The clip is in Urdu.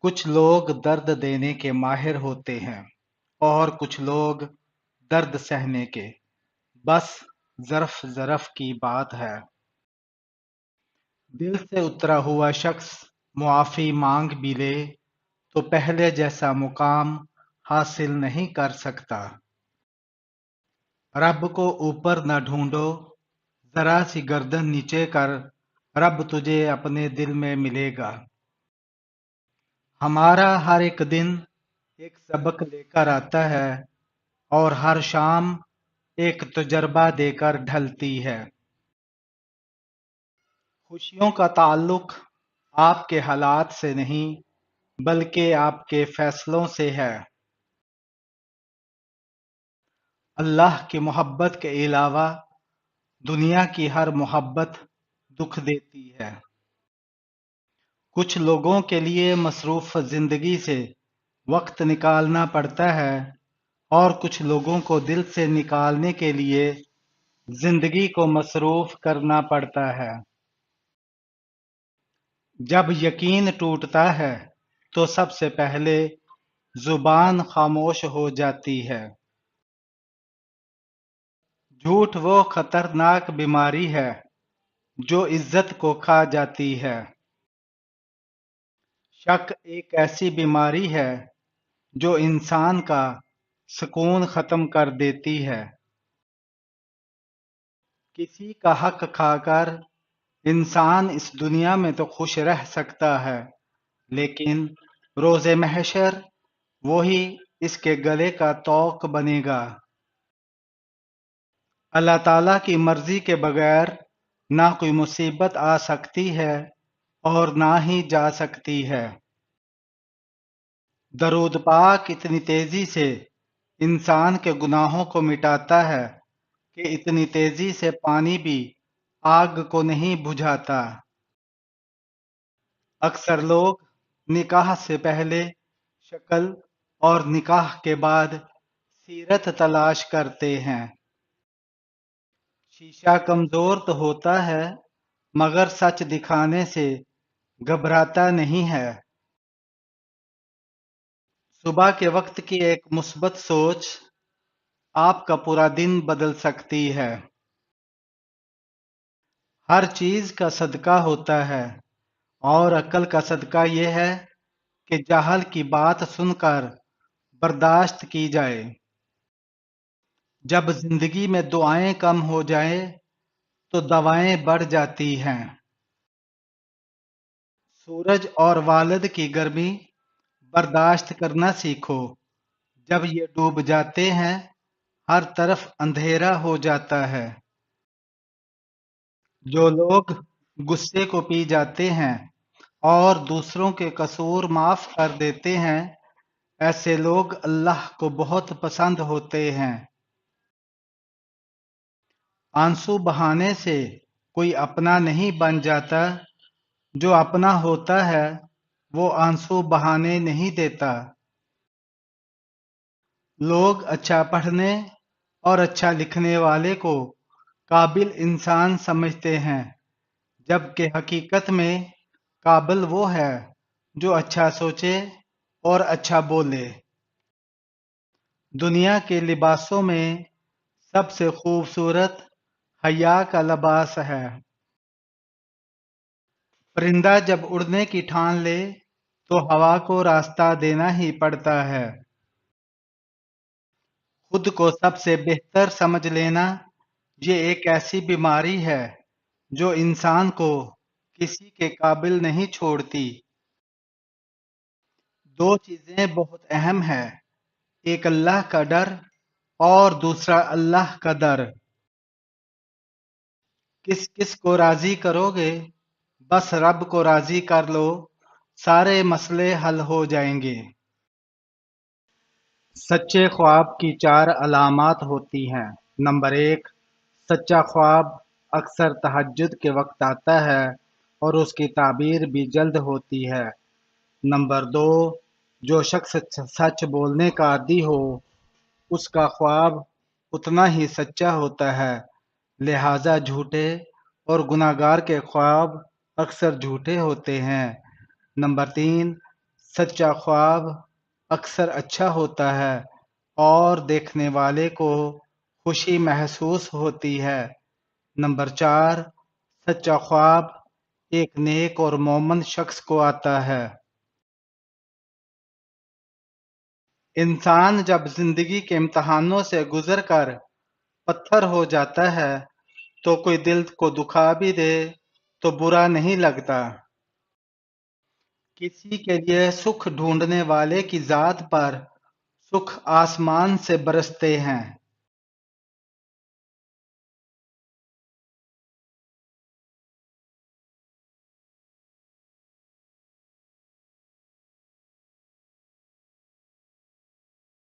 کچھ لوگ درد دینے کے ماہر ہوتے ہیں اور کچھ لوگ درد سہنے کے، بس ظرف ظرف کی بات ہے۔ دل سے اترا ہوا شخص معافی مانگ بھی لے تو پہلے جیسا مقام حاصل نہیں کر سکتا۔ رب کو اوپر نہ ڈھونڈو، ذرا سی گردن نیچے کر، رب تجھے اپنے دل میں ملے گا۔ ہمارا ہر ایک دن ایک سبق لے کر آتا ہے اور ہر شام ایک تجربہ دے کر ڈھلتی ہے۔ خوشیوں کا تعلق آپ کے حالات سے نہیں بلکہ آپ کے فیصلوں سے ہے۔ اللہ کی محبت کے علاوہ دنیا کی ہر محبت دکھ دیتی ہے۔ کچھ لوگوں کے لیے مصروف زندگی سے وقت نکالنا پڑتا ہے اور کچھ لوگوں کو دل سے نکالنے کے لیے زندگی کو مصروف کرنا پڑتا ہے۔ جب یقین ٹوٹتا ہے تو سب سے پہلے زبان خاموش ہو جاتی ہے۔ جھوٹ وہ خطرناک بیماری ہے جو عزت کو کھا جاتی ہے۔ شک ایک ایسی بیماری ہے جو انسان کا سکون ختم کر دیتی ہے۔ کسی کا حق کھا کر انسان اس دنیا میں تو خوش رہ سکتا ہے، لیکن روز محشر وہی اس کے گلے کا طوق بنے گا۔ اللہ تعالیٰ کی مرضی کے بغیر نہ کوئی مصیبت آ سکتی ہے اور نہ ہی جا سکتی ہے۔ درود پاک اتنی تیزی سے انسان کے گناہوں کو مٹاتا ہے کہ اتنی تیزی سے پانی بھی آگ کو نہیں بجھاتا۔ اکثر لوگ نکاح سے پہلے شکل اور نکاح کے بعد سیرت تلاش کرتے ہیں۔ شیشہ کمزور تو ہوتا ہے مگر سچ دکھانے سے گھبراتا نہیں ہے۔ صبح کے وقت کی ایک مثبت سوچ آپ کا پورا دن بدل سکتی ہے۔ ہر چیز کا صدقہ ہوتا ہے اور عقل کا صدقہ یہ ہے کہ جہل کی بات سن کر برداشت کی جائے۔ جب زندگی میں دعائیں کم ہو جائیں تو دوائیں بڑھ جاتی ہیں۔ سورج اور والد کی گرمی برداشت کرنا سیکھو، جب یہ ڈوب جاتے ہیں ہر طرف اندھیرا ہو جاتا ہے۔ جو لوگ غصے کو پی جاتے ہیں اور دوسروں کے قصور معاف کر دیتے ہیں، ایسے لوگ اللہ کو بہت پسند ہوتے ہیں۔ آنسو بہانے سے کوئی اپنا نہیں بن جاتا، جو اپنا ہوتا ہے وہ آنسو بہانے نہیں دیتا۔ لوگ اچھا پڑھنے اور اچھا لکھنے والے کو قابل انسان سمجھتے ہیں، جبکہ حقیقت میں قابل وہ ہے جو اچھا سوچے اور اچھا بولے۔ دنیا کے لباسوں میں سب سے خوبصورت حیا کا لباس ہے۔ پرندہ جب اڑنے کی ٹھان لے تو ہوا کو راستہ دینا ہی پڑتا ہے۔ خود کو سب سے بہتر سمجھ لینا یہ ایک ایسی بیماری ہے جو انسان کو کسی کے قابل نہیں چھوڑتی۔ دو چیزیں بہت اہم ہیں، ایک اللہ کا ڈر اور دوسرا اللہ کا در۔ کس کس کو راضی کرو گے؟ بس رب کو راضی کر لو، سارے مسئلے حل ہو جائیں گے۔ سچے خواب کی 4 علامات ہوتی ہیں۔ نمبر 1، سچا خواب اکثر تہجد کے وقت آتا ہے اور اس کی تعبیر بھی جلد ہوتی ہے۔ نمبر 2، جو شخص سچ بولنے کا عادی ہو اس کا خواب اتنا ہی سچا ہوتا ہے، لہذا جھوٹے اور گناہگار کے خواب اکثر جھوٹے ہوتے ہیں۔ نمبر 3، سچا خواب اکثر اچھا ہوتا ہے اور دیکھنے والے کو خوشی محسوس ہوتی ہے۔ نمبر 4، سچا خواب ایک نیک اور مومن شخص کو آتا ہے۔ انسان جب زندگی کے امتحانوں سے گزر کر پتھر ہو جاتا ہے تو کوئی دل کو دکھا بھی دے تو برا نہیں لگتا۔ کسی کے لیے سکھ ڈھونڈنے والے کی ذات پر سکھ آسمان سے برستے ہیں۔